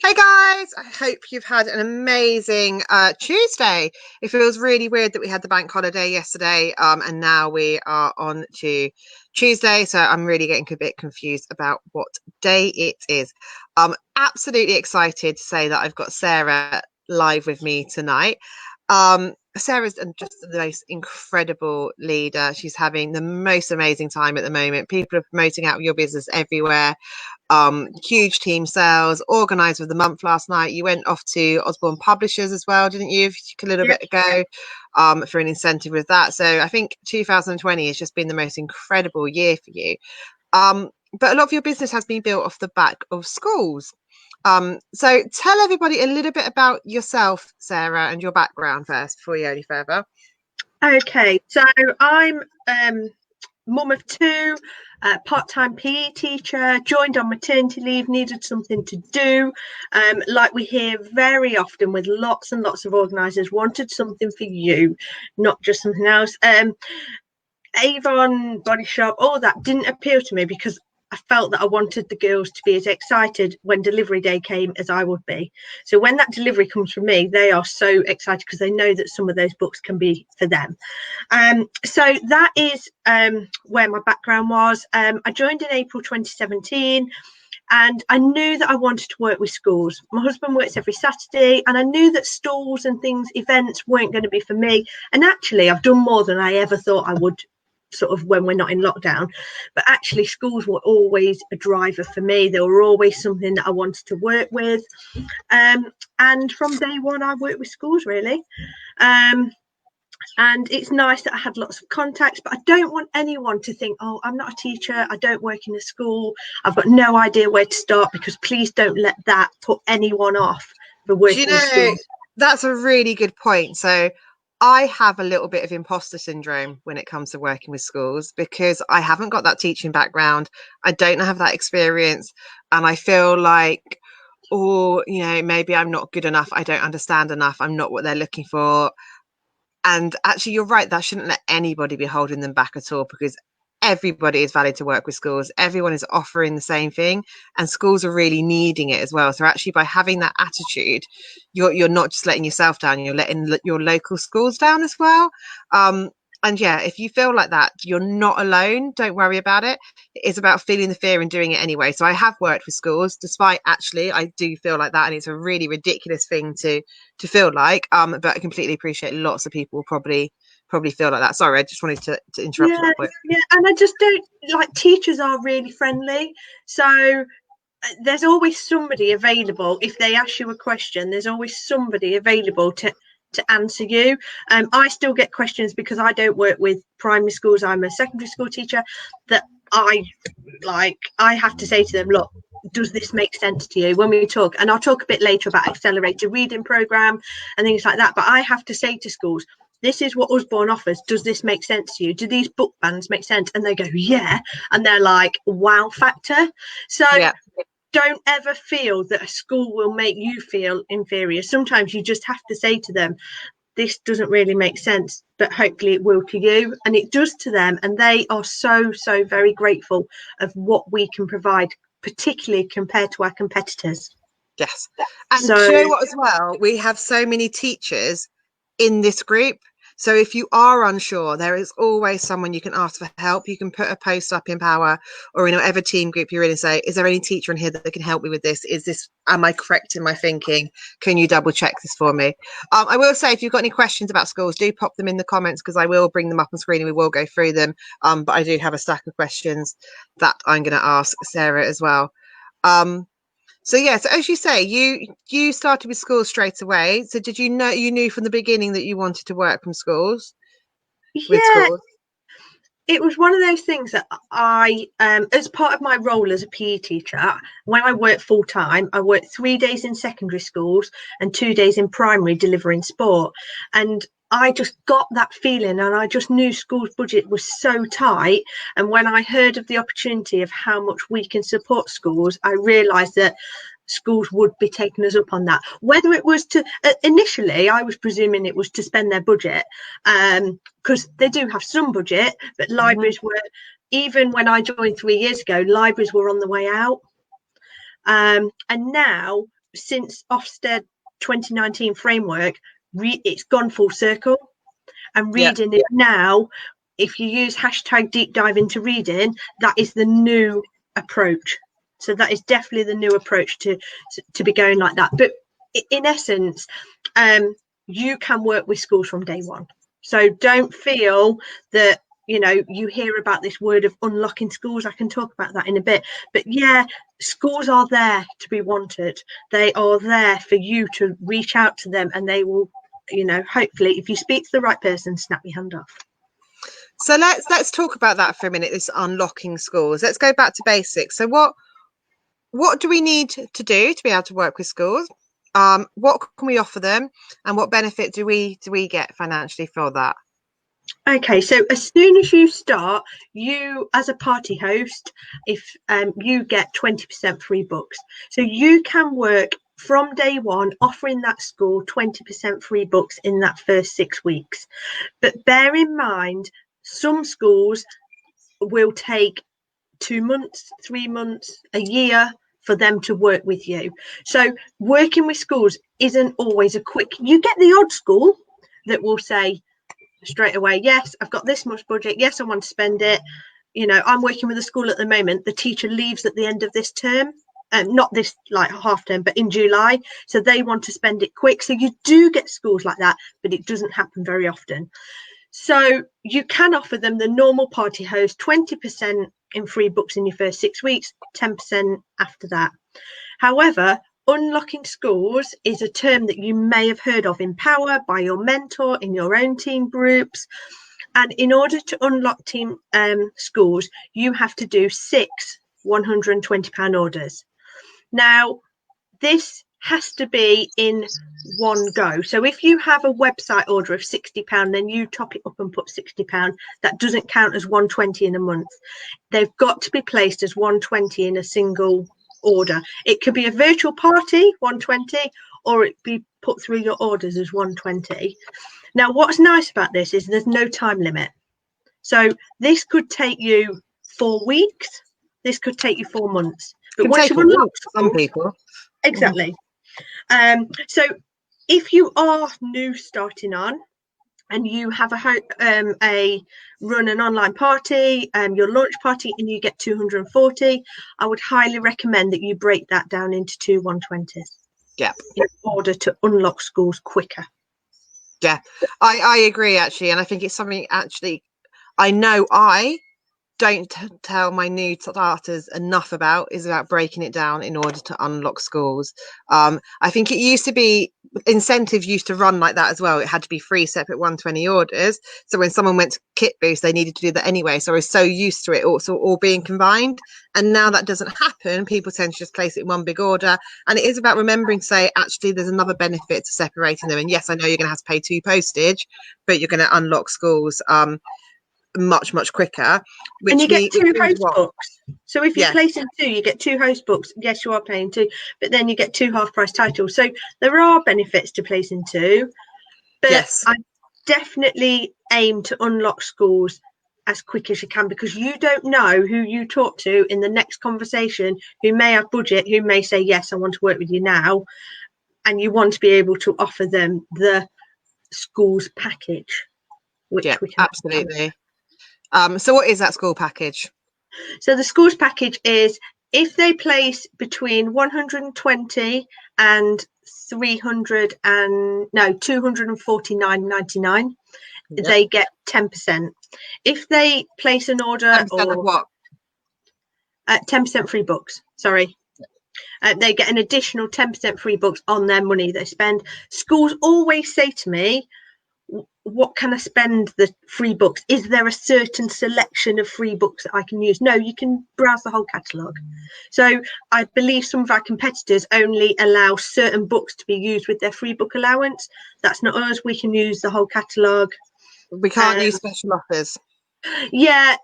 Hey guys, I hope you've had an amazing Tuesday. It feels really weird that we had the bank holiday yesterday, and now we are on to Tuesday, so I'm really getting a bit confused about what day it is. I'm absolutely excited to say that I've got Sarah live with me tonight. Sarah's just the most incredible leader. She's having the most amazing time at the moment. People are promoting out your business everywhere. Huge team sales, organised with the month last night. You went off to Osborne Publishers as well, didn't you, a little bit ago, for an incentive with that. So I think 2020 has just been the most incredible year for you. But a lot of your business has been built off the back of schools. So tell everybody a little bit about yourself, Sarah, and your background first before you go any further. Okay, so I'm mum of two, part-time PE teacher, joined on maternity leave, needed something to do. Like we hear very often with lots and lots of organisers, wanted something for you, not just something else. Avon, Body Shop, all that didn't appeal to me because I felt that I wanted the girls to be as excited when delivery day came as I would be. So when that delivery comes from me, they are so excited because they know that some of those books can be for them. So that is where my background was. I joined in April 2017. And I knew that I wanted to work with schools. My husband works every Saturday, and I knew that stalls and things, events weren't going to be for me. And actually, I've done more than I ever thought I would, sort of when we're not in lockdown. But actually, schools were always a driver for me. They were always something that I wanted to work with. And from day one, I worked with schools, really. And it's nice that I had lots of contacts, but I don't want anyone to think, oh, I'm not a teacher, I don't work in a school, I've got no idea where to start, because please don't let that put anyone off for working in schools. That's a really good point. So I have a little bit of imposter syndrome when it comes to working with schools because I haven't got that teaching background. I don't have that experience. And I feel like, oh, maybe I'm not good enough. I don't understand enough. I'm not what they're looking for. And actually, you're right. That shouldn't let anybody be holding them back at all, because everybody is valid to work with schools. Everyone is offering the same thing, and schools are really needing it as well. So actually, by having that attitude, you're not just letting yourself down, you're letting your local schools down as well. And yeah, if you feel like that, you're not alone. Don't worry about it. It's about feeling the fear and doing it anyway. So I have worked with schools, despite actually I do feel like that, and it's a really ridiculous thing to feel like. But I completely appreciate lots of people will probably feel like that. Sorry, I just wanted to interrupt you. Yeah, and I just don't like, teachers are really friendly. So there's always somebody available. If they ask you a question, there's always somebody available to answer you. I still get questions because I don't work with primary schools. I'm a secondary school teacher, that I have to say to them, look, does this make sense to you when we talk? And I'll talk a bit later about accelerated reading program and things like that. But I have to say to schools, this is what Usborne offers. Does this make sense to you? Do these book bans make sense? And they go, yeah. And they're like, wow factor. So yeah. Don't ever feel that a school will make you feel inferior. Sometimes you just have to say to them, this doesn't really make sense, but hopefully it will to you. And it does to them. And they are so, so very grateful of what we can provide, particularly compared to our competitors. Yes. And so, you know what, as well, we have so many teachers in this group. So if you are unsure, there is always someone you can ask for help. You can put a post up in Power or in whatever team group you're in and say, is there any teacher in here that can help me with this? Am I correct in my thinking? Can you double check this for me? I will say, if you've got any questions about schools, do pop them in the comments, because I will bring them up on screen and we will go through them. But I do have a stack of questions that I'm going to ask Sarah as well. So yeah, so as you say, you started with schools straight away. So did you knew from the beginning that you wanted to work from schools? Yeah, schools? It was one of those things that I, as part of my role as a PE teacher, when I worked full time, I worked 3 days in secondary schools and 2 days in primary delivering sport. And I just got that feeling, and I just knew schools' budget was so tight. And when I heard of the opportunity of how much we can support schools, I realised that schools would be taking us up on that. Whether it was to, initially I was presuming it was to spend their budget, because they do have some budget, but libraries were, even when I joined 3 years ago, libraries were on the way out. And now since Ofsted 2019 framework, it's gone full circle, and reading it now, if you use hashtag deep dive into reading, that is the new approach. So that is definitely the new approach to be going like that. But in essence, you can work with schools from day one. So don't feel that, you know, you hear about this word of unlocking schools. I can talk about that in a bit. But yeah, schools are there to be wanted. They are there for you to reach out to them, and they will, you know, hopefully, if you speak to the right person, snap your hand off. So let's talk about that for a minute, this unlocking schools. Let's go back to basics. So what do we need to do to be able to work with schools? What can we offer them, and what benefit do we get financially for that? Okay, so as soon as you start, you as a party host, if you get 20% free books. So you can work from day one, offering that school 20% free books in that first 6 weeks. But bear in mind, some schools will take 2 months, 3 months, a year for them to work with you. So working with schools isn't always a quick. You get the odd school that will say straight away, yes, I've got this much budget, yes, I want to spend it. You know, I'm working with a school at the moment, the teacher leaves at the end of this term, not this like half term, but in July, so they want to spend it quick. So you do get schools like that, but it doesn't happen very often. So you can offer them the normal party host, 20% in free books in your first 6 weeks, 10% after that. However, unlocking schools is a term that you may have heard of in Power, by your mentor, in your own team groups. And in order to unlock team schools, you have to do 6 £120 orders. Now, this has to be in one go. So if you have a website order of £60, then you top it up and put £60. That doesn't count as 120 in a month. They've got to be placed as 120 in a single order. It could be a virtual party, 120, or it be put through your orders as 120. Now, what's nice about this is there's no time limit. So this could take you 4 weeks. This could take you 4 months. But once you unlock some people. Exactly. So if you are new starting on, and you have a run an online party, your launch party, and you get 240, I would highly recommend that you break that down into 2 120s. Yeah. In order to unlock schools quicker. Yeah, I agree actually, and I think it's something actually I know I don't tell my new starters enough about, is about breaking it down in order to unlock schools. I think it used to be, incentives used to run like that as well. It had to be 3 separate 120 orders. So when someone went to Kit Boost, they needed to do that anyway. So I was so used to it also all being combined. And now that doesn't happen. People tend to just place it in one big order. And it is about remembering to say, actually, there's another benefit to separating them. And yes, I know you're going to have to pay 2 postage, but you're going to unlock schools much quicker, and you get 2 host books. So if you're placing 2, you get 2 host books. Yes, you are paying 2, but then you get 2 half price titles. So there are benefits to placing 2, but yes, I definitely aim to unlock schools as quick as you can, because you don't know who you talk to in the next conversation, who may have budget, who may say, yes, I want to work with you now, and you want to be able to offer them the schools package, which we can absolutely. So what is that school package? So the schools package is, if they place between 120 and 249.99, they get 10%. If they place an order 10% of what? 10% free books. Sorry. They get an additional 10% free books on their money they spend. Schools always say to me, what can I spend the free books? Is there a certain selection of free books that I can use? No, you can browse the whole catalogue. So I believe some of our competitors only allow certain books to be used with their free book allowance. That's not us. We can use the whole catalogue. We can't use special offers. Yeah,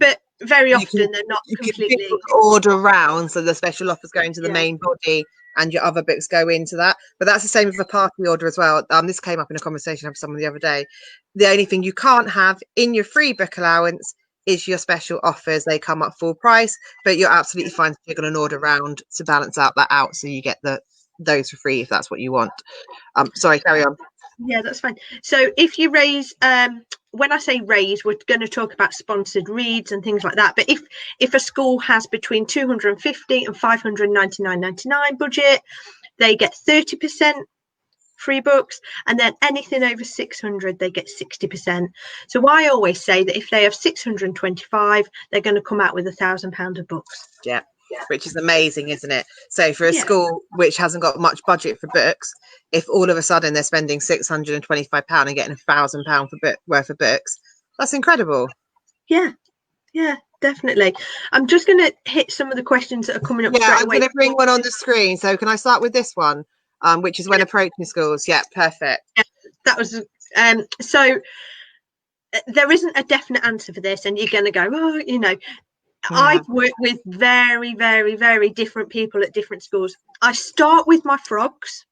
but very often they're not completely. Order round, so the special offers go into the main body and your other books go into that. But that's the same with a party order as well. This came up in a conversation I had with someone the other day. The only thing you can't have in your free book allowance is your special offers. They come up full price, but you're absolutely fine to jiggle an order round to balance out that out, so you get the those for free if that's what you want. Sorry, carry on. Yeah, that's fine. So if you raise, when I say raise, we're going to talk about sponsored reads and things like that. But if a school has between 250 and 599.99 budget, they get 30% free books, and then anything over 600 they get 60%. So I always say that if they have 625, they're going to come out with £1,000 of books. Yeah, which is amazing, isn't it? So for a Yeah. school which hasn't got much budget for books, if all of a sudden they're spending £625 and getting £1,000 worth of books, that's incredible. Yeah, definitely. I'm just going to hit some of the questions that are coming up straight I'm away. going to bring one on the screen. So can I start with this one, which is when approaching schools? Yeah, perfect. Yeah, that was so there isn't a definite answer for this, and you're going to go, oh, Yeah. I've worked with very, very, very different people at different schools. I start with my frogs.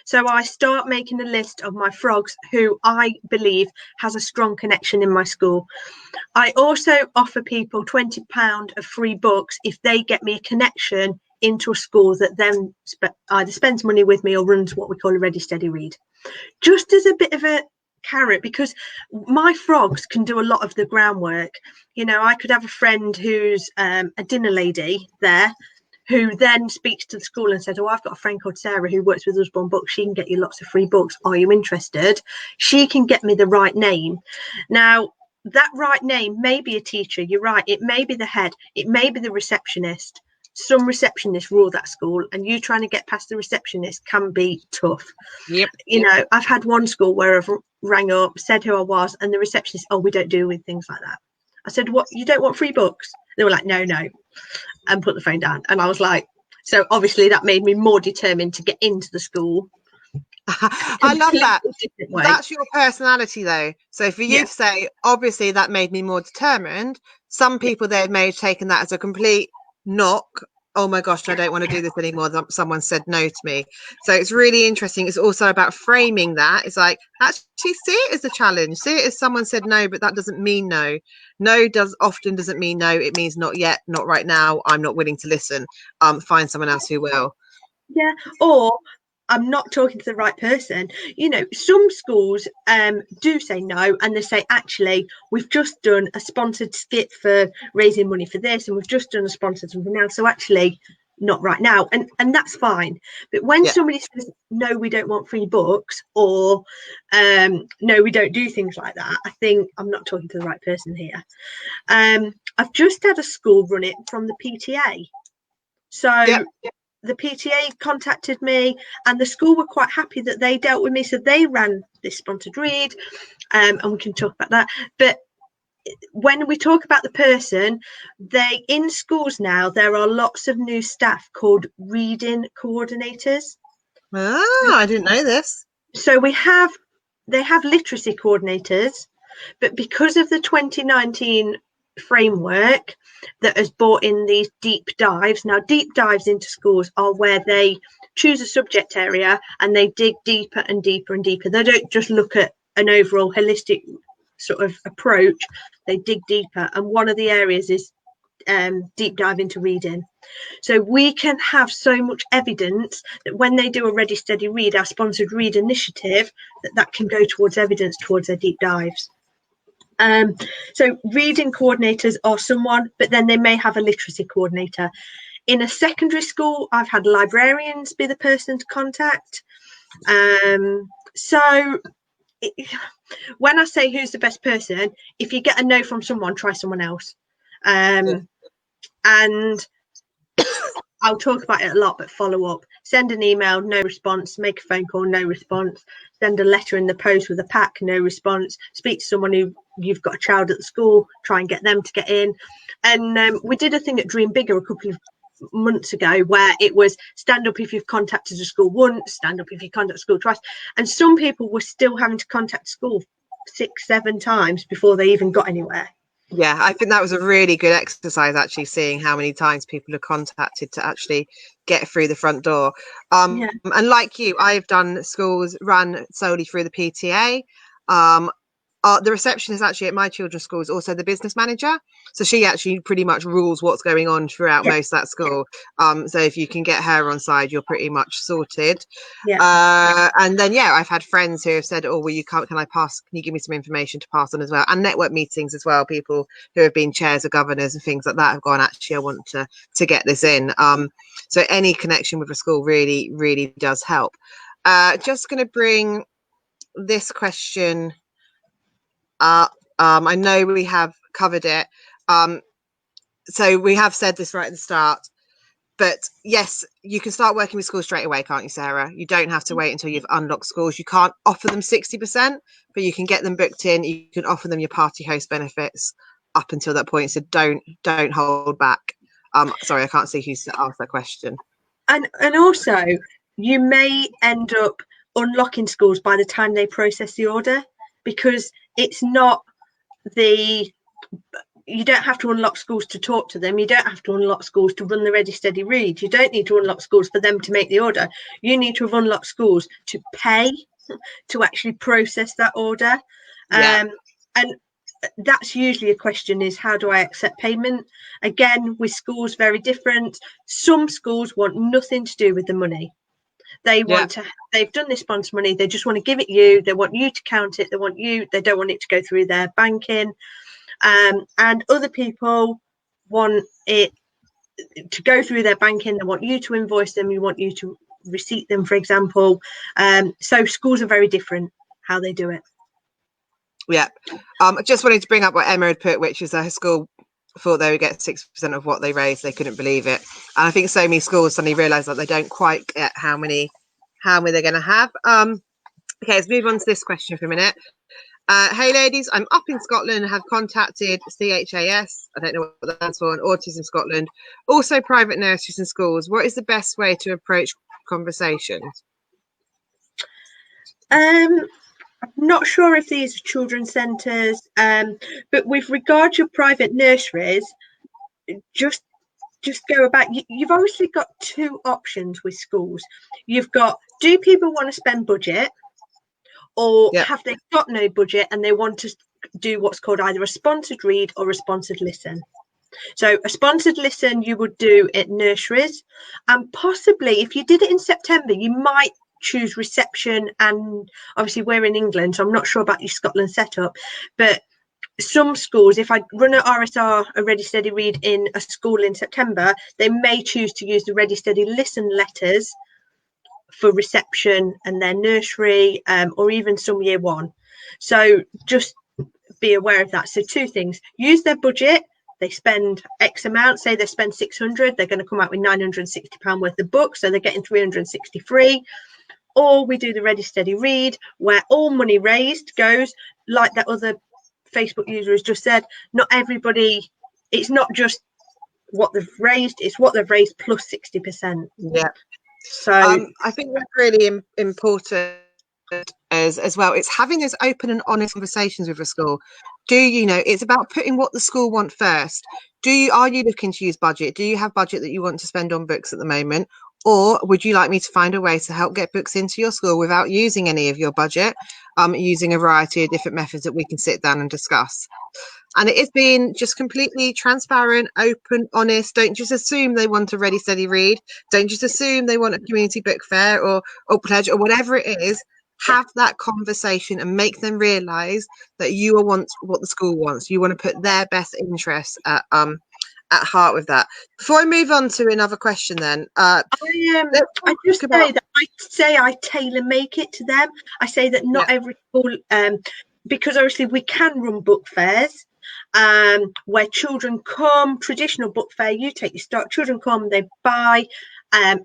So I start making a list of my frogs who I believe has a strong connection in my school. I also offer people £20 of free books if they get me a connection into a school that then either spends money with me or runs what we call a ready, steady, read. Just as a bit of a carrot, because my frogs can do a lot of the groundwork. I could have a friend who's a dinner lady there, who then speaks to the school and says, oh, I've got a friend called Sarah who works with Usborne Books. She can get you lots of free books. Are you interested? She can get me the right name. Now, that right name may be a teacher. You're right. It may be the head. It may be the receptionist. Some receptionists rule that school, and you trying to get past the receptionist can be tough. Yep. I've had one school where I've rang up, said who I was, and the receptionist, oh, we don't do with things like that. I said, what, you don't want free books? They were like, no, and put the phone down. And I was like, so obviously that made me more determined to get into the school. I love that. That's your personality, though. So for you to say, obviously that made me more determined, some people there may have taken that as a complete knock. Oh my gosh, I don't want to do this anymore. Someone said no to me. So it's really interesting. It's also about framing that. It's like, actually see it as a challenge. See it as someone said no, but that doesn't mean no. No doesn't mean no. It means not yet, not right now. I'm not willing to listen. Find someone else who will. Yeah. Or I'm not talking to the right person. Some schools do say no, and they say, actually, we've just done a sponsored skit for raising money for this, and we've just done a sponsored something else. So actually, not right now. And that's fine. But when somebody says, no, we don't want free books, or no, we don't do things like that, I think I'm not talking to the right person here. I've just had a school run it from the PTA. So the PTA contacted me, and the school were quite happy that they dealt with me. So they ran this sponsored read, and we can talk about that. But when we talk about the person, in schools now, there are lots of new staff called reading coordinators. I didn't know this. So they have literacy coordinators, but because of the 2019 framework that has brought in these deep dives. Now, deep dives into schools are where they choose a subject area and they dig deeper and deeper and deeper. They don't just look at an overall holistic sort of approach. They dig deeper, and one of the areas is deep dive into reading. So we can have so much evidence that when they do a ready, steady, read, our sponsored read initiative, that can go towards evidence towards their deep dives. So reading coordinators are someone, but then they may have a literacy coordinator. In a secondary school, I've had librarians be the person to contact. So when I say who's the best person, if you get a no from someone, try someone else. And I'll talk about it a lot, but follow up. Send an email, no response. Make a phone call, no response. Send a letter in the post with a pack, no response. Speak to someone who you've got a child at the school, try and get them to get in. And we did a thing at Dream Bigger a couple of months ago where it was stand up if you've contacted a school once, stand up if you contact school twice. And some people were still having to contact school 6-7 times before they even got anywhere. Yeah, I think that was a really good exercise, actually, seeing how many times people are contacted to actually get through the front door. And like you, I've done schools run solely through the PTA. the receptionist actually at my children's school is also the business manager, so she actually pretty much rules what's going on throughout Yeah. most of that school. So if you can get her on side, you're pretty much sorted. Yeah. And then I've had friends who have said, oh well, can I pass, can you give me some information to pass on as well, and network meetings as well. People who have been chairs or governors and things like that have gone, actually I want to get this in. So any connection with a school really, really does help. Just going to bring this question up. I know we have covered it. So we have said this right at the start, but yes, you can start working with schools straight away, can't you, Sarah? You don't have to wait until you've unlocked schools. You can't offer them 60%, but you can get them booked in. You can offer them your party host benefits up until that point. So don't hold back. Sorry, I can't see who's asked that question. And also, you may end up unlocking schools by the time they process the order, because it's not the you don't have to unlock schools to talk to them. You don't have to unlock schools to run the ready steady read. You don't need to unlock schools for them to make the order. You need to have unlocked schools to pay, to actually process that order. Yeah. And that's usually a question, is how do I accept payment? Again, with schools, very different. Some schools want nothing to do with the money. They want to, they've done this sponsor money, they just want to give it you, they want you to count it, they don't want it to go through their banking. And other people want it to go through their banking, they want you to invoice them, you want you to receipt them, for example. So schools are very different how they do it. Yeah. I just wanted to bring up what Emma had put, which is her school thought they would get 6% of what they raised. They couldn't believe it. And I think so many schools suddenly realise that they don't quite get how many they're going to have. Okay, let's move on to this question for a minute. Hey ladies, I'm up in Scotland and have contacted CHAS, I don't know what that stands for, and Autism Scotland, also private nurseries and schools. What is the best way to approach conversations? I'm not sure if these are children's centres, but with regard to private nurseries, just go about, you've obviously got two options with schools. You've got, do people want to spend budget, or have they got no budget and they want to do what's called either a sponsored read or a sponsored listen? So a sponsored listen you would do at nurseries, and possibly if you did it in September, you might choose reception. And obviously we're in England, so I'm not sure about your Scotland setup, but some schools, if I run an RSR, a Ready Steady Read, in a school in September, they may choose to use the Ready Steady Listen letters for reception and their nursery, or even some year one. So just be aware of that. So two things: use their budget. They spend X amount, say they spend 600, they're going to come out with £960 worth of books, so they're getting 363. Or we do the Ready Steady Read, where all money raised goes, like that other Facebook user has just said, not everybody, it's not just what they've raised, it's what they've raised plus 60%. Yeah. So I think that's really important as well. It's having those open and honest conversations with a school. Do you know, it's about putting what the school want first. Are you looking to use budget? Do you have budget that you want to spend on books at the moment? Or would you like me to find a way to help get books into your school without using any of your budget, using a variety of different methods that we can sit down and discuss? And it has been just completely transparent, open, honest. Don't just assume they want a Ready Steady Read. Don't just assume they want a community book fair or pledge or whatever it is. Have that conversation and make them realise that you want what the school wants. You want to put their best interests at heart with that. Before I move on to another question, then I just say I tailor make it to them. I say that not every school, because obviously we can run book fairs, where children come, traditional book fair, you take your stock, children come, they buy,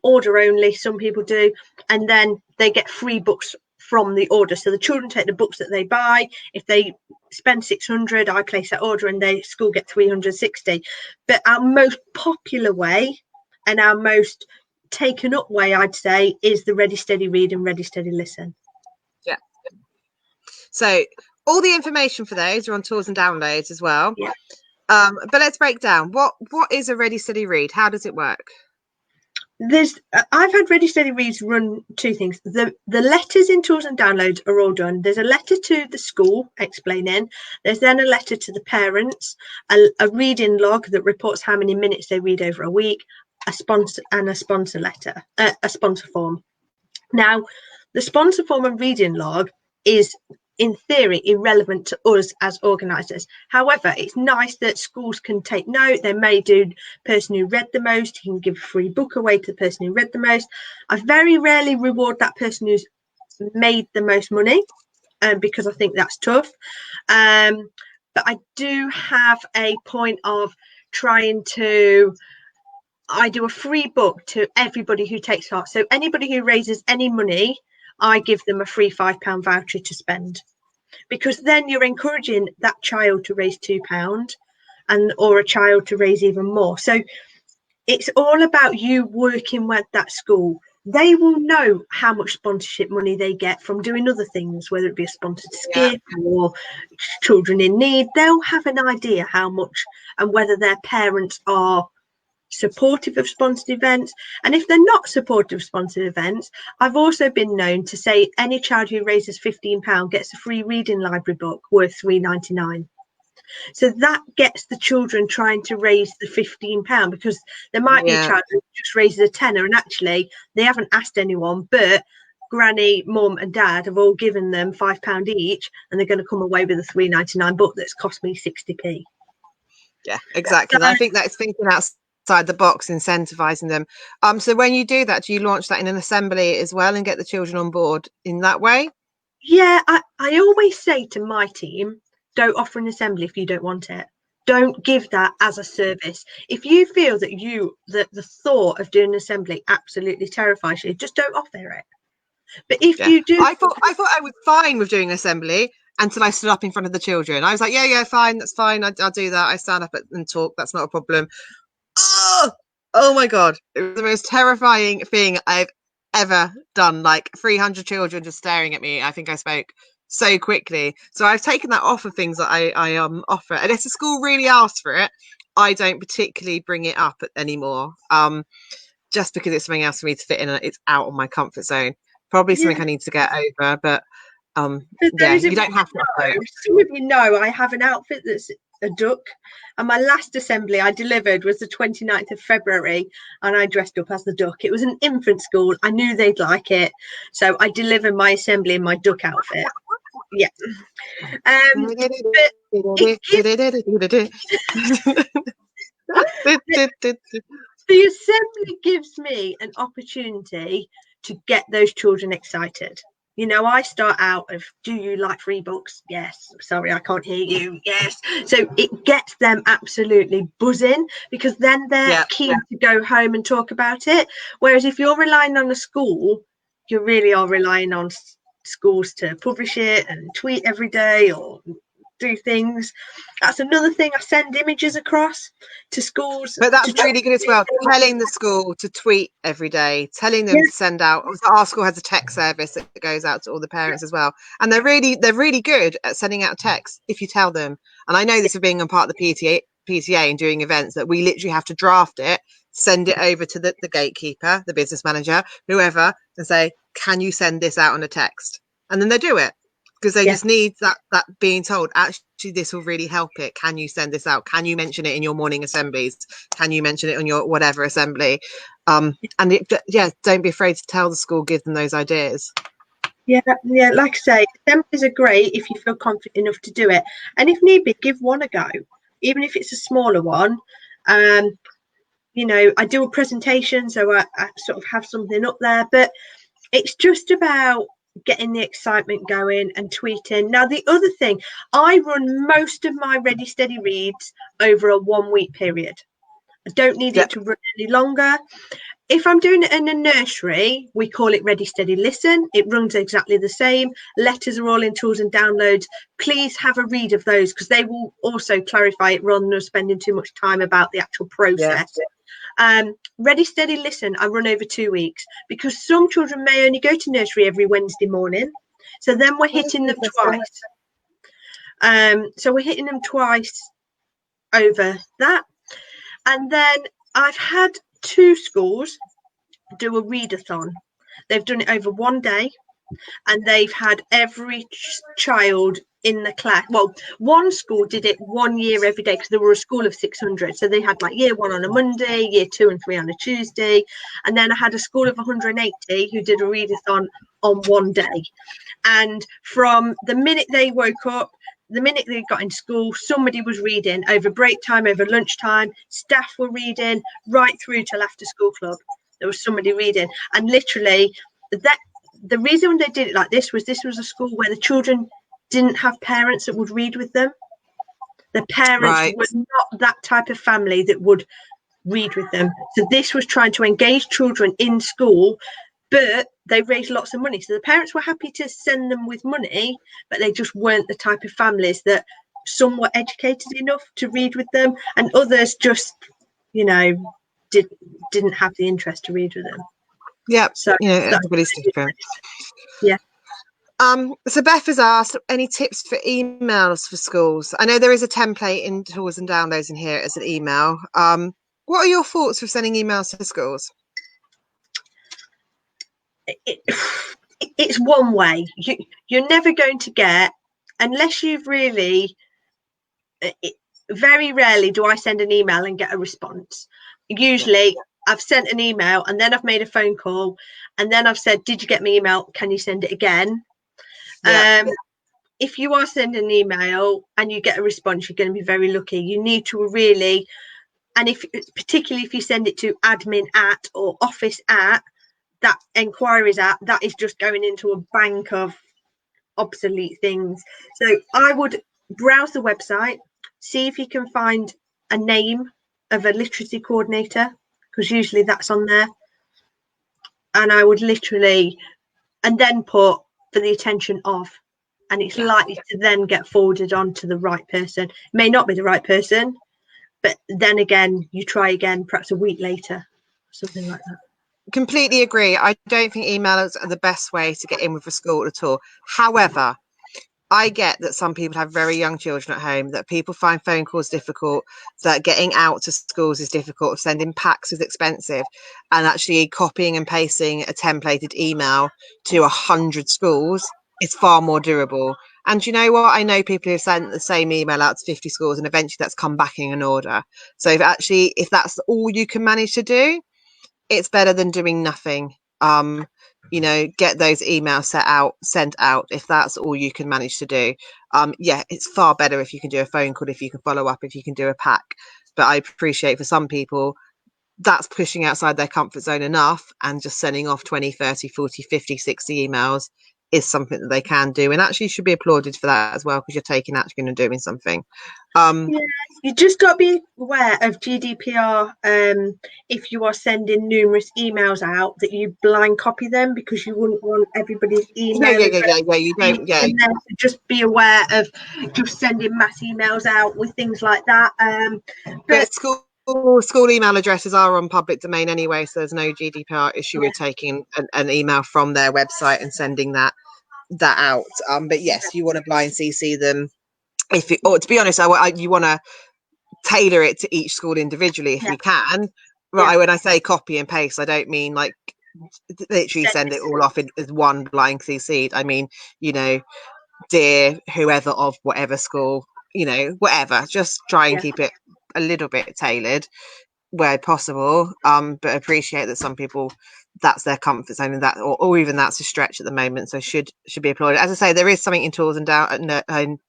order only, some people do, and then they get free books from the order. So the children take the books that they buy. If they spend 600, I place that order and the school get 360. But our most popular way and our most taken up way, I'd say, is the Ready Steady Read and Ready Steady Listen. Yeah. So all the information for those are on tours and downloads as well. Yeah. But let's break down what is a Ready Steady Read. How does it work? I've had Ready Steady Reads run two things. The letters in tools and downloads are all done. There's a letter to the school explaining. There's then a letter to the parents, a reading log that reports how many minutes they read over a week, a sponsor letter, a sponsor form. Now, the sponsor form and reading log is, in theory, irrelevant to us as organisers. However, it's nice that schools can take note. They may do person who read the most. You can give a free book away to the person who read the most. I very rarely reward that person who's made the most money, because I think that's tough. But I do have a point of trying to, I do a free book to everybody who takes part. So anybody who raises any money, I give them a free £5 voucher to spend, because then you're encouraging that child to raise £2 or a child to raise even more. So it's all about you working with that school. They will know how much sponsorship money they get from doing other things, whether it be a sponsored skip or children in need. They'll have an idea how much, and whether their parents are supportive of sponsored events. And if they're not supportive of sponsored events, I've also been known to say any child who raises £15 gets a free reading library book worth £3.99. So that gets the children trying to raise the £15, because there might be a child who just raises a tenner and actually they haven't asked anyone, but granny, mum and dad have all given them £5 each, and they're going to come away with a £3.99 book that's cost me 60p. Yeah, exactly. I think that's thinking outside the box, incentivizing them. So when you do that, do you launch that in an assembly as well and get the children on board in that way? Yeah, I always say to my team, don't offer an assembly if you don't want it. Don't give that as a service. If you feel that the thought of doing an assembly absolutely terrifies you, just don't offer it. But if you do, I thought I was fine with doing assembly until I stood up in front of the children. I was like, yeah, fine, that's fine. I'll do that. I stand up and talk. That's not a problem. Oh my God. It was the most terrifying thing I've ever done. Like 300 children just staring at me. I think I spoke so quickly. So I've taken that off of things that I offer. And if the school really asks for it, I don't particularly bring it up anymore. Just because it's something else for me to fit in and it's out of my comfort zone. Probably something I need to get over, but you don't have to offer it. Some of you know I have an outfit that's a duck, and my last assembly I delivered was the 29th of February, and I dressed up as the duck. It was an infant school. I knew they'd like it, so I delivered my assembly in my duck outfit. Yeah. But the assembly gives me an opportunity to get those children excited. You know, I start out of, do you like free books? Yes. Sorry, I can't hear you. Yes. So it gets them absolutely buzzing, because then they're keen to go home and talk about it. Whereas if you're relying on a school, you really are relying on schools to publish it and tweet every day or do things. That's another thing. I send images across to schools. But that's really good as well. Telling the school to tweet every day, telling them to send out. Our school has a text service that goes out to all the parents as well, and they're really good at sending out text if you tell them. And I know this for being a part of the PTA and doing events, that we literally have to draft it, send it over to the gatekeeper, the business manager, whoever, and say, can you send this out on a text? And then they do it, because they just need that being told, actually this will really help it. Can you send this out? Can you mention it in your morning assemblies? Can you mention it on your whatever assembly? And don't be afraid to tell the school, give them those ideas. Yeah, like I say, assemblies are great if you feel confident enough to do it, and if need be, give one a go, even if it's a smaller one. You know, I do a presentation, so I sort of have something up there, but it's just about getting the excitement going and tweeting. Now, the other thing, I run most of my Ready Steady Reads over a 1 week period. I don't need it to run any longer. If I'm doing it in a nursery, we call it Ready Steady Listen. It runs exactly the same. Letters are all in tools and downloads. Please have a read of those, because they will also clarify it rather than us spending too much time about the actual process. Ready Steady Listen I run over 2 weeks, because some children may only go to nursery every Wednesday morning, so then we're hitting them twice. So we're hitting them twice over that. And then I've had 2 schools do a readathon. They've done it over one day, and they've had every child in the class. Well, one school did it 1 year every day, because there were a school of 600. So they had like year 1 on a Monday, year 2 and 3 on a Tuesday. And then I had a school of 180 who did a readathon on one day. And from the minute they woke up, the minute they got in school, somebody was reading over break time, over lunchtime. Staff were reading right through till after school club. There was somebody reading, and literally that the reason they did it like this was a school where the children didn't have parents that would read with them. The parents Right. were not that type of family that would read with them. So this was trying to engage children in school, but they raised lots of money. So the parents were happy to send them with money, but they just weren't the type of families that some were educated enough to read with them, and others just, you know, didn't have the interest to read with them. Yeah. So Everybody's different. Yeah. So Beth has asked, any tips for emails for schools? I know there is a template in tools and downloads in here as an email. What are your thoughts for sending emails to schools? It's one way. You're never going to get, unless you've really, very rarely do I send an email and get a response. Usually I've sent an email and then I've made a phone call and then I've said, did you get my email? Can you send it again? If you are sending an email and you get a response, you're going to be very lucky. You need to really, and if particularly if you send it to admin at or office at, that enquiries at, that is just going into a bank of obsolete things. So I would browse the website, see if you can find a name of a literacy coordinator, because usually that's on there. And I would literally, and then put for the attention of, and it's likely to then get forwarded on to the right person. It may not be the right person, but then again, you try again, perhaps a week later, something like that. Completely agree. I don't think emails are the best way to get in with a school at all. However, I get that some people have very young children at home, that people find phone calls difficult, that getting out to schools is difficult, sending packs is expensive, and actually copying and pasting a templated email to 100 schools is far more durable. And you know what? I know people who sent the same email out to 50 schools and eventually that's come back in an order. So if that's all you can manage to do, it's better than doing nothing. Get those emails sent out if that's all you can manage to do. It's far better if you can do a phone call, if you can follow up, if you can do a pack. But I appreciate for some people that's pushing outside their comfort zone enough, and just sending off 20, 30, 40, 50, 60 emails is something that they can do, and actually should be applauded for that as well, because you're taking action and doing something. You just got to be aware of GDPR. If you are sending numerous emails out, that you blind copy them, because you wouldn't want everybody's email. You don't. And then just be aware of just sending mass emails out with things like that. But school email addresses are on public domain anyway, so there's no GDPR issue with taking an email from their website and sending that out. But yes, you want to blind CC them. To be honest, you want to tailor it to each school individually if you can. Right. When I say copy and paste, I don't mean like literally send it all off as one blind CC'd. I mean, dear whoever of whatever school, whatever, just try and keep it a little bit tailored where possible. But appreciate that some people, that's their comfort zone, and that or even that's a stretch at the moment, so should be applauded. As I say, there is something in tools and down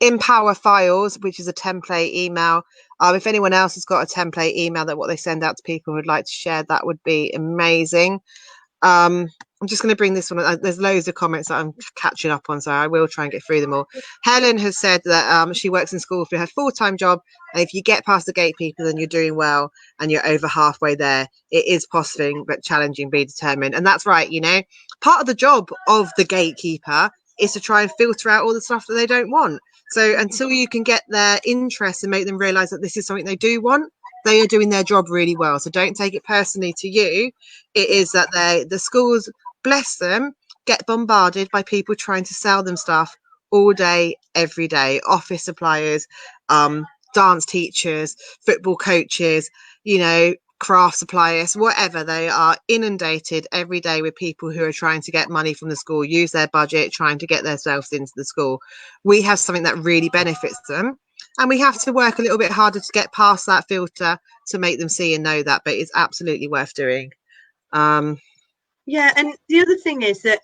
Empower Files, which is a template email. If anyone else has got a template email that what they send out to people would like to share, that would be amazing. I'm just going to bring this one. There's loads of comments that I'm catching up on, so I will try and get through them all. Helen has said that she works in school for her full-time job, and if you get past the gatekeeper, then you're doing well, and you're over halfway there. It is possible, but challenging. Be determined, and that's right. Part of the job of the gatekeeper is to try and filter out all the stuff that they don't want. So until you can get their interest and make them realise that this is something they do want, they are doing their job really well. So don't take it personally to you. It is that the schools, bless them, get bombarded by people trying to sell them stuff all day, every day. Office suppliers, dance teachers, football coaches, craft suppliers, whatever, they are inundated every day with people who are trying to get money from the school, use their budget, trying to get themselves into the school. We have something that really benefits them, and we have to work a little bit harder to get past that filter to make them see and know that, but it's absolutely worth doing. Yeah, and the other thing is that,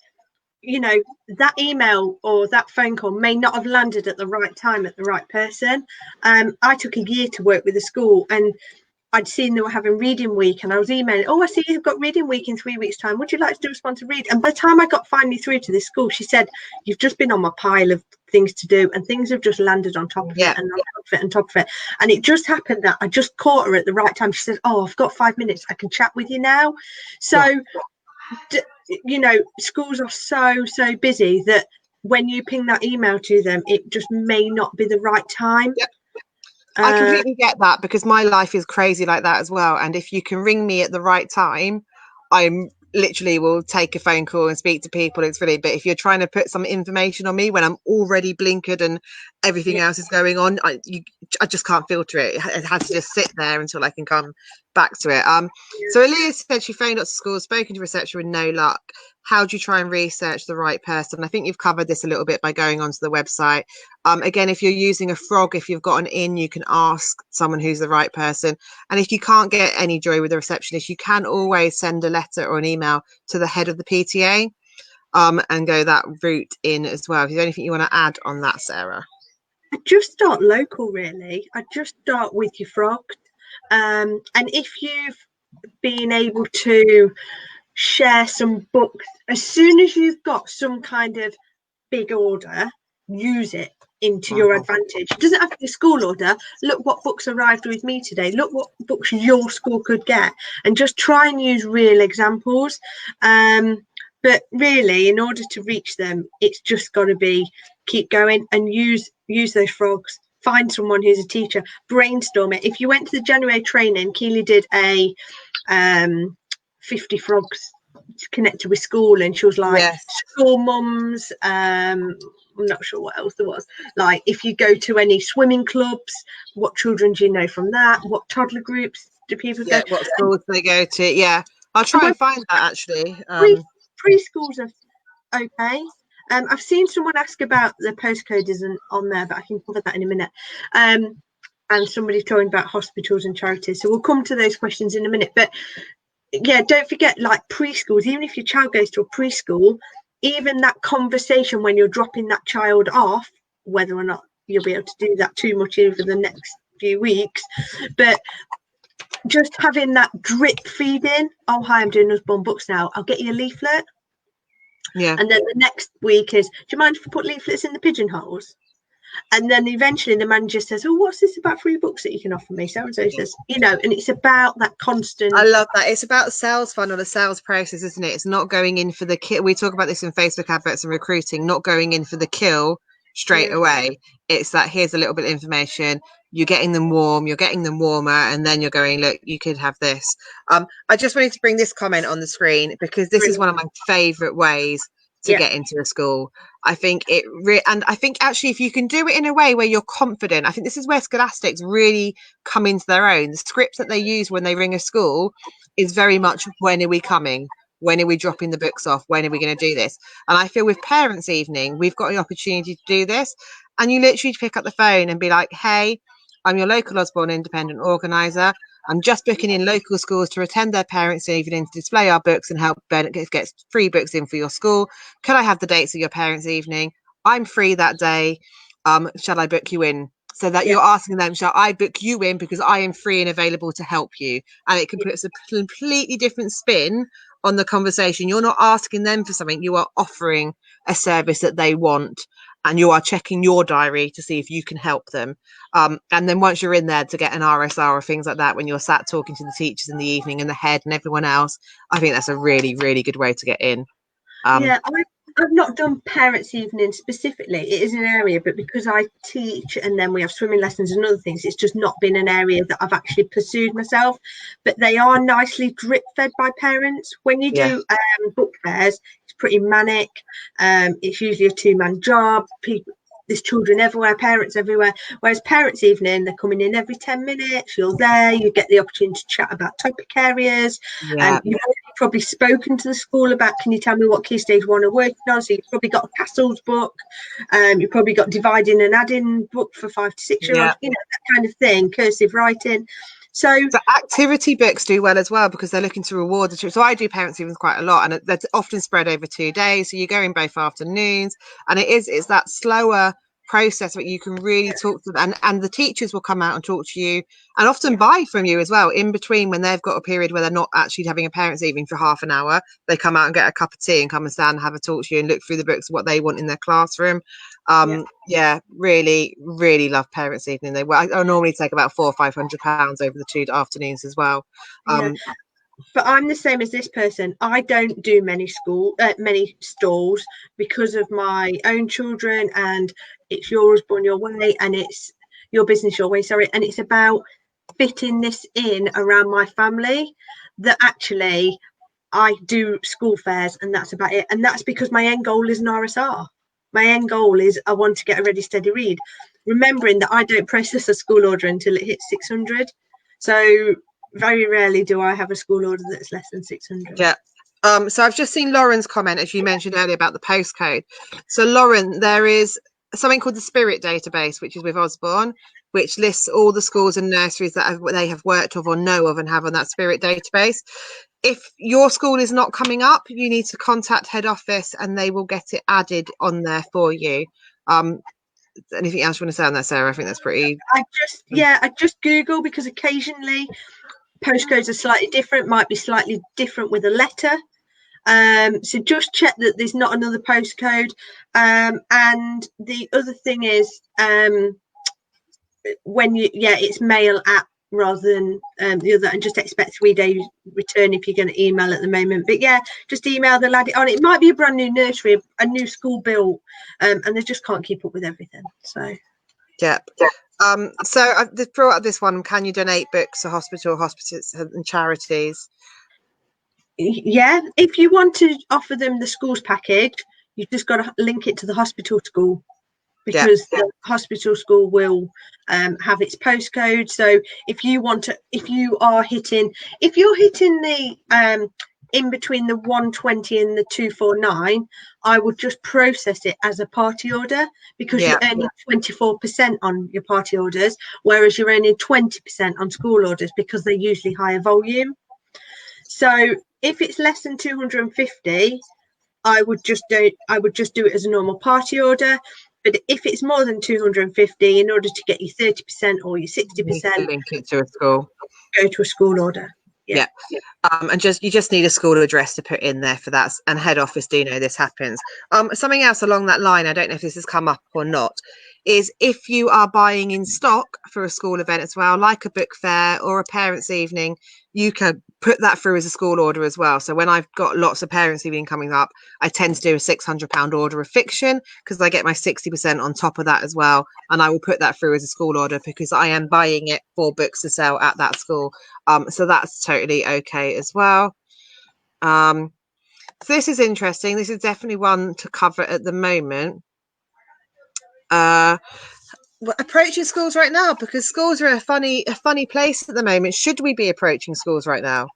you know, that email or that phone call may not have landed at the right time at the right person. I took a year to work with a school, and I'd seen they were having reading week, and I was emailing, oh, I see you've got reading week in 3 weeks' time. Would you like to do a sponsored read? And by the time I got finally through to this school, she said, you've just been on my pile of things to do, and things have just landed on top of it and on top of it and top of it. And it just happened that I just caught her at the right time. She said, oh, I've got 5 minutes. I can chat with you now. So, you know, schools are so busy that when you ping that email to them, it just may not be the right time. I completely get that, because my life is crazy like that as well. And if you can ring me at the right time, I'm literally will take a phone call and speak to people. It's really, but if you're trying to put some information on me when I'm already blinkered and everything else is going on, I just can't filter it. It has to just sit there until I can come back to it. So Aaliyah said she phoned up to school, spoken to reception with no luck. How do you try and research the right person? I think you've covered this a little bit by going onto the website. Again, if you're using a frog, if you've got an in, you can ask someone who's the right person. And if you can't get any joy with the receptionist, you can always send a letter or an email to the head of the PTA, and go that route in as well. If there's anything you want to add on that, Sarah? I just start local, really. I just start with your frog. And if you've been able to share some books, as soon as you've got some kind of big order, use it into your advantage. It doesn't have to be a school order. Look what books arrived with me today. Look what books your school could get, and just try and use real examples. But really, in order to reach them, it's just got to be keep going and use those frogs. Find someone who's a teacher, brainstorm it. If you went to the January training, Keely did a 50 frogs connected with school, and she was like, school mums, I'm not sure what else there was, like if you go to any swimming clubs, what children do you know from that, what toddler groups do people go, what schools they go to. I'll try and find that, actually. Preschools are okay. I've seen someone ask about the postcode isn't on there, but I can cover that in a minute. And somebody talking about hospitals and charities, so we'll come to those questions in a minute. But yeah, don't forget, like preschools, even if your child goes to a preschool, even that conversation when you're dropping that child off, whether or not you'll be able to do that too much over the next few weeks, but just having that drip feeding. Oh, hi, I'm doing Usborne books now. I'll get you a leaflet. Yeah. And then the next week is, do you mind if I put leaflets in the pigeonholes? And then eventually the manager says, oh, what's this about free books that you can offer me? So and so says, you know, and it's about that constant. I love that. It's about sales funnel, the sales process, isn't it? It's not going in for the kill. We talk about this in Facebook adverts and recruiting, not going in for the kill straight away. It's that here's a little bit of information. You're getting them warm, you're getting them warmer, and then you're going, look, you could have this. I just wanted to bring this comment on the screen, because this is one of my favorite ways to get into a school. I think and I think actually if you can do it in a way where you're confident, I think this is where scholastics really come into their own. The scripts that they use when they ring a school is very much, when are we coming? When are we dropping the books off? When are we going to do this? And I feel with parents' evening, we've got the opportunity to do this. And you literally pick up the phone and be like, hey, I'm your local Usborne independent organiser. I'm just booking in local schools to attend their parents' evening to display our books and help get free books in for your school. Can I have the dates of your parents' evening? I'm free that day. Shall I book you in? So that you're asking them, shall I book you in because I am free and available to help you? And it can put a completely different spin on the conversation. You're not asking them for something. You are offering a service that they want, and you are checking your diary to see if you can help them. And then once you're in there to get an RSR or things like that, when you're sat talking to the teachers in the evening and the head and everyone else, I think that's a really, really good way to get in. I've not done parents' evening specifically. It is an area, but because I teach and then we have swimming lessons and other things, it's just not been an area that I've actually pursued myself. But they are nicely drip fed by parents. When you do book fairs, it's pretty manic. It's usually a 2-man job. there's children everywhere, parents everywhere. Whereas parents' evening, they're coming in every 10 minutes. You're there. You get the opportunity to chat about topic areas. Yeah. You've probably spoken to the school about, can you tell me what key stage one are working on? So you've probably got a Castles book. You've probably got dividing and adding book for 5 to 6 year olds. Yeah. That kind of thing. Cursive writing. So activity books do well as well because they're looking to reward the children. So I do parents' evenings quite a lot, and that's often spread over 2 days. So you go in both afternoons, and it's that slower process that you can really talk to them, and the teachers will come out and talk to you, and often buy from you as well in between when they've got a period where they're not actually having a parents' evening for half an hour. They come out and get a cup of tea and come and stand and have a talk to you and look through the books of what they want in their classroom. Really, really love parents' evening. I normally take about £400-500 over the 2 afternoons as well. But I'm the same as this person. I don't do many stalls because of my own children, and it's yours born your way, and it's your business your way. Sorry, and it's about fitting this in around my family. That actually I do school fairs, and that's about it. And that's because my end goal is an RSR. My end goal is I want to get a ready steady read, remembering that I don't process a school order until it hits 600. So very rarely do I have a school order that's less than 600. Yeah. So I've just seen Lauren's comment, as you mentioned earlier, about the postcode. So Lauren, there is something called the Spirit database, which is with Usborne, which lists all the schools and nurseries that they have worked with or know of and have on that Spirit database. If your school is not coming up, you need to contact head office and they will get it added on there for you. Anything else you want to say on that, Sarah? I think that's pretty. I just Google, because occasionally postcodes are slightly different, might be slightly different with a letter. So just check that there's not another postcode. And the other thing is, when it's mail at rather than the other, and just expect 3 days return if you're going to email at the moment. But just email the lad on. It might be a brand new nursery, a new school built, and they just can't keep up with everything. So so I brought up this one: can you donate books to hospitals and charities? If you want to offer them the schools package, you've just got to link it to the hospital school, because the hospital school will have its postcode. So if you're hitting the in between the 120 and the 249, I would just process it as a party order, because you're earning 24% on your party orders, whereas you're earning 20% on school orders because they're usually higher volume. So if it's less than 250, I would just do it as a normal party order. But if it's more than 250, in order to get you 30% or your 60%, link it to a school. Go to a school order. And you just need a school address to put in there for that, and head office do know this happens. Something else along that line, I don't know if this has come up or not, is if you are buying in stock for a school event as well, like a book fair or a parents' evening, you can put that through as a school order as well. So when I've got lots of parents' evening coming up, I tend to do a £600 order of fiction, because I get my 60% on top of that as well, and I will put that through as a school order because I am buying it for books to sell at that school. So that's totally okay as well. So this is interesting. This is definitely one to cover at the moment. Approaching schools right now, because schools are a funny place at the moment. Should we be approaching schools right now?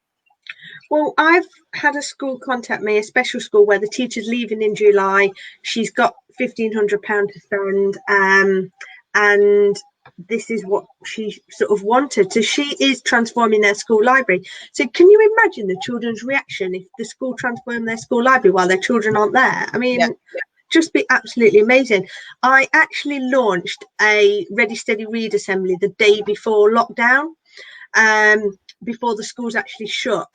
Well, I've had a school contact me, a special school, where the teacher's leaving in July. She's got £1,500 to spend, and this is what she sort of wanted. So she is transforming their school library. So can you imagine the children's reaction if the school transformed their school library while their children aren't there? I mean, just be absolutely amazing. I actually launched a Ready Steady Read assembly the day before lockdown, before the schools actually shut.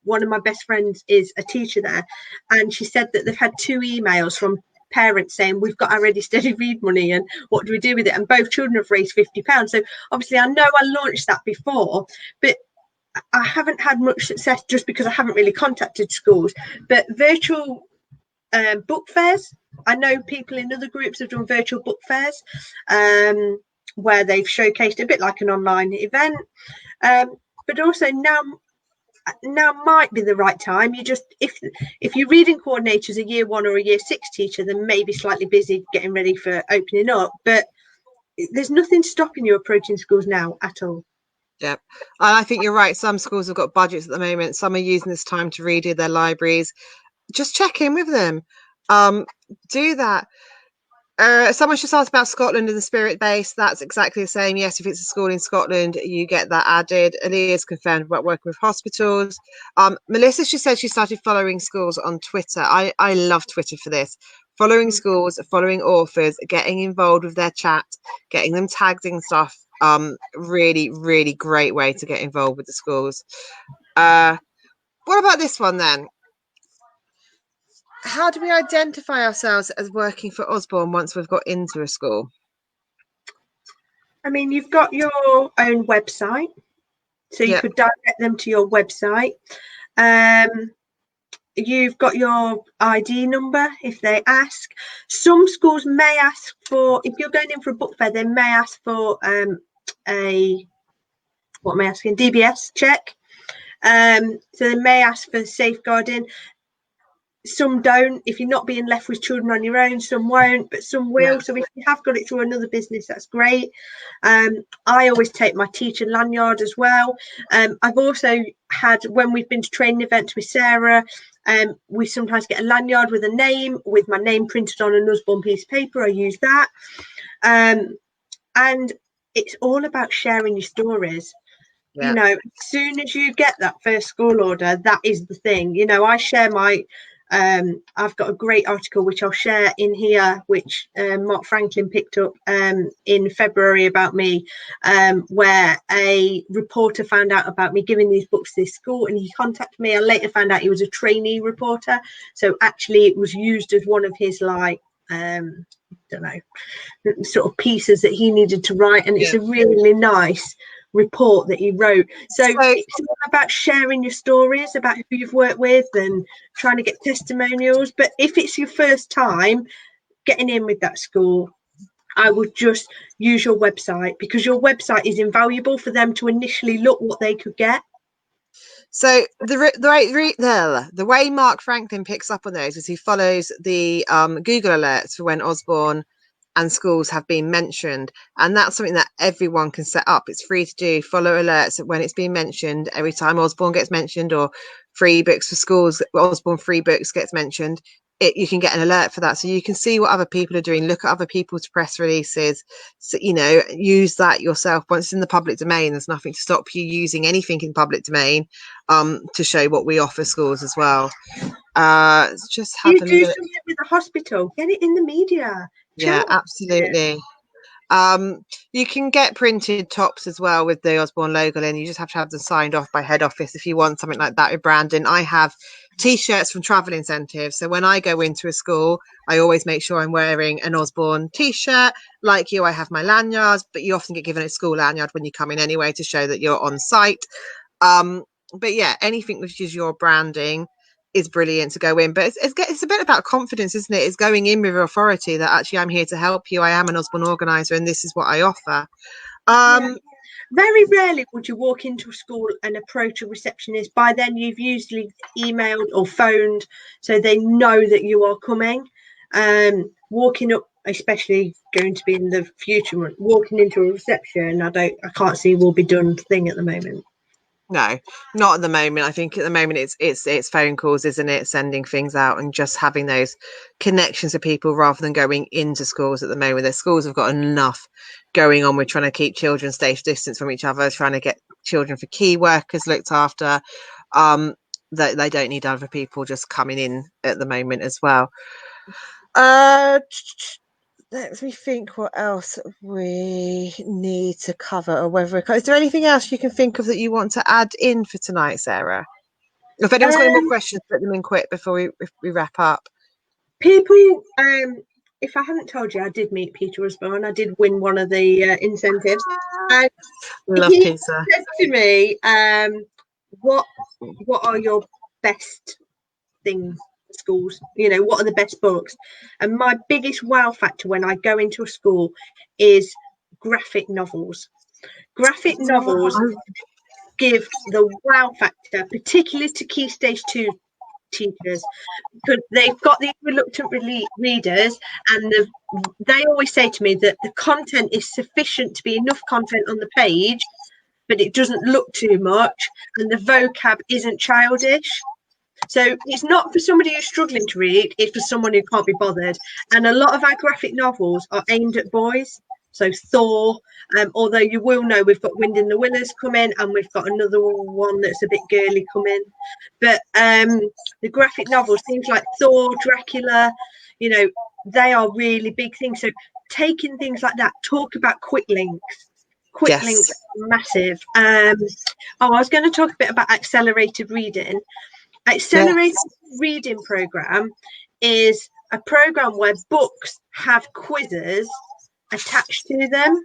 One of my best friends is a teacher there, and she said that they've had 2 emails from parents saying, we've got our Ready Steady Read money and what do we do with it? And both children have raised £50. So obviously I know I launched that before, but I haven't had much success just because I haven't really contacted schools. But virtual book fairs, I know people in other groups have done virtual book fairs, where they've showcased a bit like an online event, but also now now might be the right time. You just, if your reading coordinator is a year 1 or a year 6 teacher, then maybe slightly busy getting ready for opening up, but there's nothing stopping you approaching schools now at all. Yep. And I think you're right. Some schools have got budgets at the moment. Some are using this time to redo their libraries. Just check in with them. Do that. Someone's just asked about Scotland and the Spirit base. That's exactly the same. Yes, if it's a school in Scotland, you get that added. Aaliyah's confirmed about working with hospitals. Melissa's just said she started following schools on Twitter. I love Twitter for this. Following schools, following authors, getting involved with their chat, getting them tagged in stuff. Really, really great way to get involved with the schools. What about this one then? How do we identify ourselves as working for Usborne once we've got into a school? I mean, you've got your own website, so you could direct them to your website. You've got your ID number if they ask. Some schools may ask for, if you're going in for a book fair, they may ask for DBS check. So they may ask for safeguarding. Some don't. If you're not being left with children on your own, some won't, but some will. Yeah. So if you have got it through another business, that's great. I always take my teacher lanyard as well. I've also had, when we've been to training events with Sarah, we sometimes get a lanyard with a name, with my name printed on an Usborne piece of paper. I use that. And it's all about sharing your stories. Yeah. You know, as soon as you get that first school order, that is the thing. You know, I share my I've got a great article which I'll share in here, which Mark Franklin picked up in February about me, where a reporter found out about me giving these books to this school, and he contacted me. I later found out he was a trainee reporter, so actually it was used as one of his, like, don't know, sort of pieces that he needed to write, and it's a really nice report that he wrote. So it's all about sharing your stories about who you've worked with and trying to get testimonials. But if it's your first time getting in with that school, I would just use your website, because your website is invaluable for them to initially look what they could get. So the way Mark Franklin picks up on those is he follows the Google alerts for when Usborne and schools have been mentioned, and that's something that everyone can set up. It's free to do. Follow alerts when it's been mentioned. Every time Usborne gets mentioned, or free books for schools, Usborne free books gets mentioned, you can get an alert for that, so you can see what other people are doing, look at other people's press releases, so, you know, use that yourself. Once it's in the public domain, there's nothing to stop you using anything in public domain to show what we offer schools as well. Just have you do something with the hospital, get it in the media. Yeah, absolutely. You can get printed tops as well with the Usborne logo in. You just have to have them signed off by head office if you want something like that with branding. I have t-shirts from travel incentives, so when I go into a school, I always make sure I'm wearing an Usborne t-shirt. Like you, I have my lanyards, but you often get given a school lanyard when you come in anyway to show that you're on site. But yeah, anything which is your branding is brilliant to go in, but it's a bit about confidence, isn't it? It's going in with authority that actually I'm here to help you. I am an Usborne organizer, and this is what I offer. Very rarely would you walk into a school and approach a receptionist. By then you've usually emailed or phoned, so they know that you are coming. Walking up, especially going to be in the future, walking into a reception, I can't see will be done thing at the moment. No, not at the moment. I think at the moment it's phone calls, isn't it? Sending things out and just having those connections with people rather than going into schools at the moment. The schools have got enough going on with trying to keep children safe distance from each other, trying to get children for key workers looked after. That they don't need other people just coming in at the moment as well. Let me think what else we need to cover, or whether is there anything else you can think of that you want to add in for tonight, Sarah? If anyone's got any more questions, put them in quick before we wrap up. People, if I haven't told you, I did meet Peter Usborne. I did win one of the incentives. And Love he Peter. said to me, what are your best things? Schools, you know, what are the best books? And my biggest wow factor when I go into a school is graphic novels. Graphic novels give the wow factor, particularly to Key Stage 2 teachers, because they've got these reluctant readers, and they always say to me that the content is sufficient to be enough content on the page, but it doesn't look too much, and the vocab isn't childish. So it's not for somebody who's struggling to read, it's for someone who can't be bothered. And a lot of our graphic novels are aimed at boys. So Thor, although you will know we've got Wind in the Willows coming, and we've got another one that's a bit girly coming. But the graphic novels, things like Thor, Dracula, you know, they are really big things. So taking things like that, talk about quick links. Quick links, massive. I was going to talk a bit about accelerated reading. Accelerated reading program is a program where books have quizzes attached to them.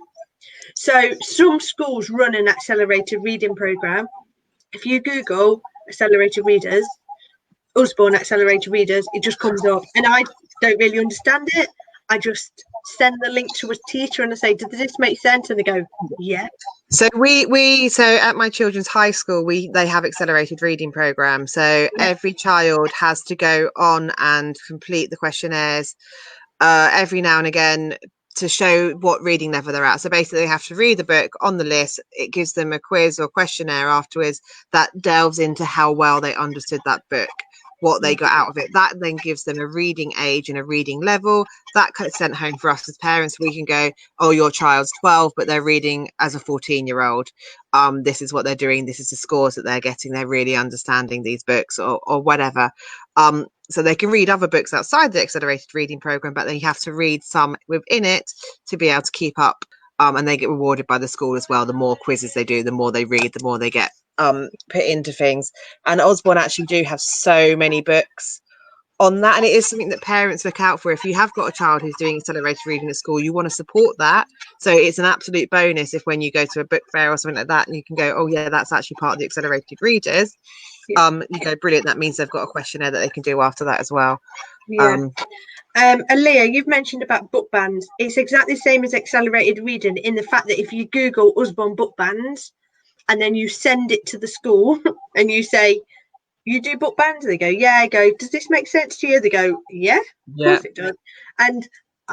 So some schools run an accelerated reading program. If you Google accelerated readers, Usborne accelerated readers, it just comes up, and I don't really understand it. I just send the link to a teacher and I say, does this make sense? And they go, yeah. So so at my children's high school, they have accelerated reading program. So every child has to go on and complete the questionnaires every now and again to show what reading level they're at. So basically they have to read the book on the list. It gives them a quiz or questionnaire afterwards that delves into how well they understood that book, what they got out of it. That then gives them a reading age and a reading level. That gets sent home for us as parents. We can go, oh, your child's 12, but they're reading as a 14-year-old. This is what they're doing. This is the scores that they're getting. They're really understanding these books or whatever. So they can read other books outside the accelerated reading program, but then you have to read some within it to be able to keep up. And they get rewarded by the school as well. The more quizzes they do, the more they read, the more they get put into things. And Osborne actually do have so many books on that, and it is something that parents look out for. If you have got a child who's doing accelerated reading at school, you want to support that. So it's an absolute bonus if when you go to a book fair or something like that and you can go, oh yeah, that's actually part of the accelerated readers. You go, brilliant, that means they've got a questionnaire that they can do after that as well. Leah, you've mentioned about book bans. It's exactly the same as accelerated reading in the fact that if you Google Usborne book bans and then you send it to the school and you say, you do book bans? They go, yeah. I go, does this make sense to you? They go, yeah, of course it does. And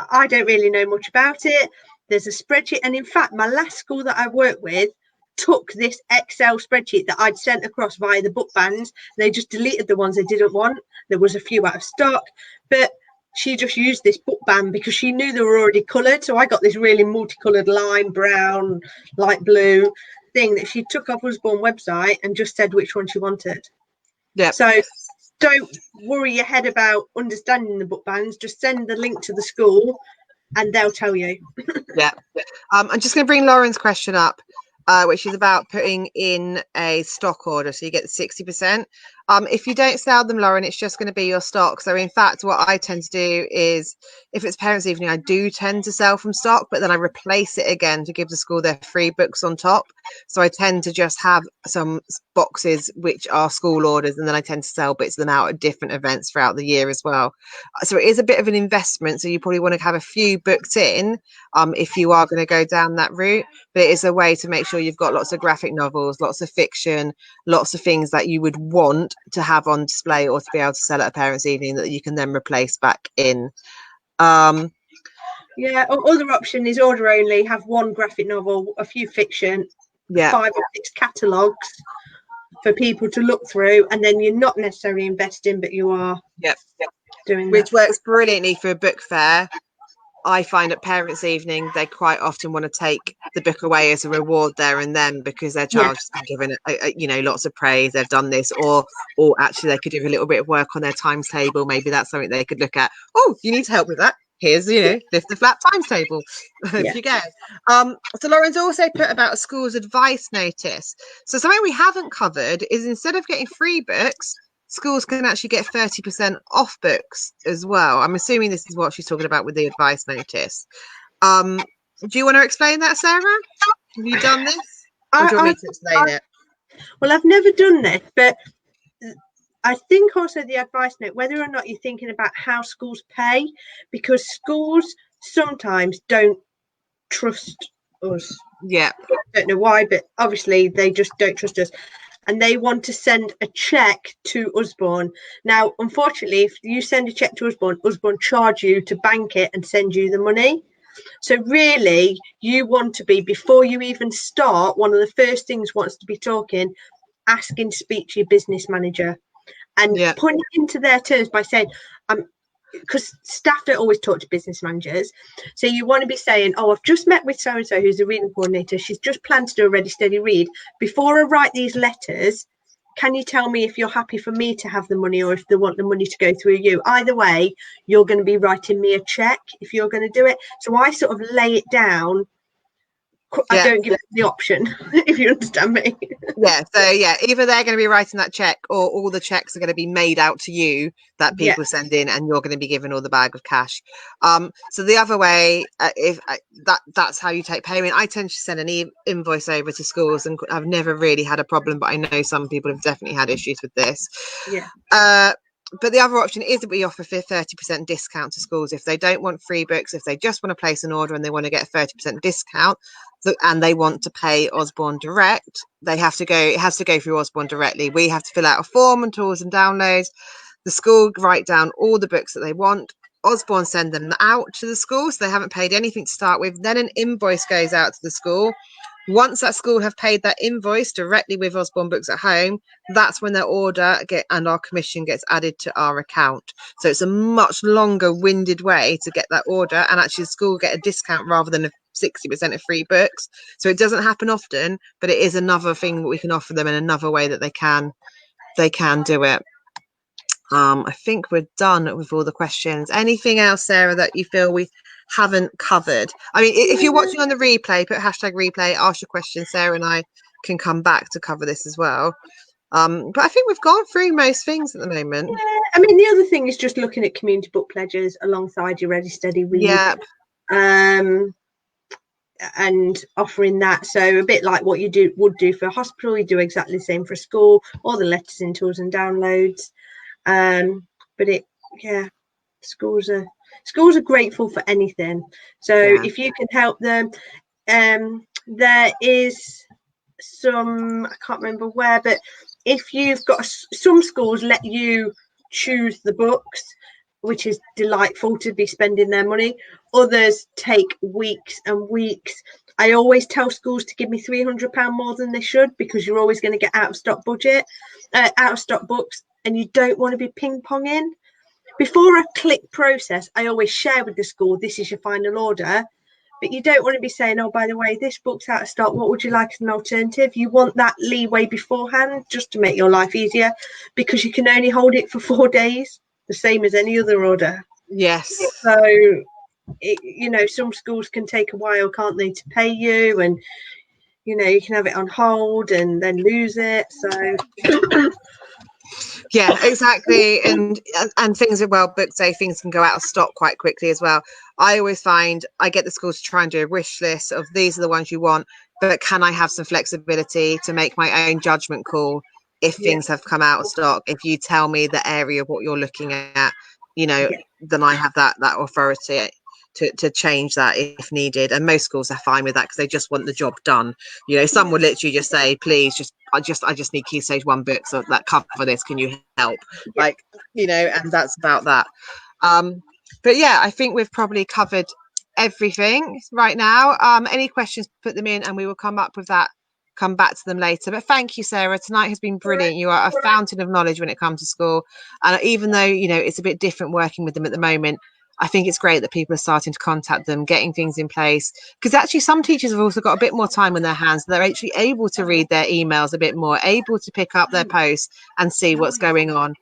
I don't really know much about it. There's a spreadsheet. And in fact, my last school that I worked with took this Excel spreadsheet that I'd sent across via the book bans. They just deleted the ones they didn't want. There was a few out of stock, but she just used this book ban because she knew they were already coloured. So I got this really multicoloured lime brown, light blue thing that she took off Usborne website and just said which one she wanted. So don't worry your head about understanding the book bans. Just send the link to the school and they'll tell you. I'm just going to bring Lauren's question up, which is about putting in a stock order. So you get the 60%. If you don't sell them, Lauren, it's just going to be your stock. So in fact, what I tend to do is if it's parents' evening, I do tend to sell from stock, but then I replace it again to give the school their free books on top. So I tend to just have some boxes which are school orders, and then I tend to sell bits of them out at different events throughout the year as well. So it is a bit of an investment. So you probably want to have a few booked in if you are going to go down that route. But it is a way to make sure you've got lots of graphic novels, lots of fiction, lots of things that you would want to have on display or to be able to sell at a parents' evening that you can then replace back in. Other option is order only, have one graphic novel, a few fiction, 5 or 6 catalogues for people to look through, and then you're not necessarily investing, but you are doing which works brilliantly for a book fair. I find at parents' evening, they quite often want to take the book away as a reward there and then because their child's been given, lots of praise. They've done this, or actually they could do a little bit of work on their times table. Maybe that's something they could look at. Oh, you need help with that. Here's, lift the flat times table. If you go. So Lauren's also put about a school's advice notice. So something we haven't covered is instead of getting free books, schools can actually get 30% off books as well. I'm assuming this is what she's talking about with the advice notice. Do you want to explain that, Sarah? Have you done this? Or do you want me to explain it? Well, I've never done this, but I think also the advice note, whether or not you're thinking about how schools pay, because schools sometimes don't trust us. Yeah. I don't know why, but obviously they just don't trust us. And they want to send a cheque to Usborne. Now, unfortunately, if you send a cheque to Usborne charge you to bank it and send you the money. So really, you want to be, before you even start, one of the first things wants to be talking, asking to speak to your business manager and Yeah. putting it into their terms by saying, because staff don't always talk to business managers. So you want to be saying, oh, I've just met with so-and-so who's the reading coordinator. She's just planned to do a ready, steady read. Before I write these letters, can you tell me if you're happy for me to have the money or if they want the money to go through you? Either way, you're going to be writing me a cheque if you're going to do it. So I sort of lay it down. I Yeah. don't give them the option, if you understand me. Yeah. So yeah, either they're going to be writing that check, or all the checks are going to be made out to you that Yeah, people send in, and you're going to be given all the bag of cash. So the other way, if that's how you take payment, I tend to send an invoice over to schools, and I've never really had a problem, but I know some people have definitely had issues with this. yeah, But the other option is that we offer 30% discount to schools if they don't want free books, if they just want to place an order and they want to get a 30% discount, and they want to pay Usborne direct. They have to go. It has to go through Usborne directly. We have to fill out a form and tools and downloads. The school write down all the books that they want. Usborne send them out to the school, so they haven't paid anything to start with. Then an invoice goes out to the school. Once that school have paid that invoice directly with Usborne Books at Home, that's when their order and our commission gets added to our account. So it's a much longer winded way to get that order, and actually the school get a discount rather than a 60% of free books. So it doesn't happen often, but it is another thing that we can offer them in another way that they can do it. I think we're done with all the questions. Anything else, Sarah, that you feel we haven't covered? I mean, if you're watching on the replay, put #replay, ask your question. Sarah and I can come back to cover this as well. But I think we've gone through most things at the moment. yeah. I mean, the other thing is just looking at community book pledges alongside your ready, steady read. Yeah. And offering that, so a bit like what you would do for a hospital, you do exactly the same for a school, all the letters in tools and downloads. But schools are grateful for anything, so if you can help them. There is some, I can't remember where, but if you've got some schools let you choose the books, which is delightful to be spending their money. Others take weeks and weeks. I always tell schools to give me £300 more than they should, because you're always going to get out of stock books, and you don't want to be ping ponging. Before I click process, I always share with the school, this is your final order. But you don't want to be saying, oh, by the way, this book's out of stock. What would you like as an alternative? You want that leeway beforehand just to make your life easier, because you can only hold it for 4 days, the same as any other order. Yes. So, some schools can take a while, can't they, to pay you, and, you can have it on hold and then lose it. So Yeah, exactly. And things are well booked, so things can go out of stock quite quickly as well. I always find I get the schools to try and do a wish list of these are the ones you want, but can I have some flexibility to make my own judgment call if things have come out of stock? If you tell me the area of what you're looking at, then I have that authority to change that if needed. And most schools are fine with that because they just want the job done. Some will literally just say, please, I just need key stage 1 books that cover this, can you help? And that's about that. But yeah, I think we've probably covered everything right now. Any questions, put them in and we will come back to them later. But thank you, Sarah. Tonight has been brilliant. You are a fountain of knowledge when it comes to school, and even though it's a bit different working with them at the moment, I think it's great that people are starting to contact them, getting things in place, because actually some teachers have also got a bit more time on their hands. They're actually able to read their emails a bit more, able to pick up their posts and see what's going on,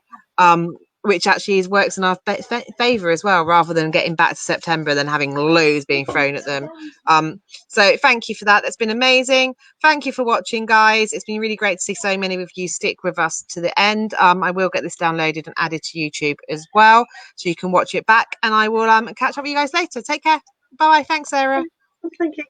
which actually works in our favour as well, rather than getting back to September then having loads being thrown at them. So thank you for that. That's been amazing. Thank you for watching, guys. It's been really great to see so many of you stick with us to the end. I will get this downloaded and added to YouTube as well, so you can watch it back, and I will catch up with you guys later. Take care. Bye. Thanks, Sarah. thank you.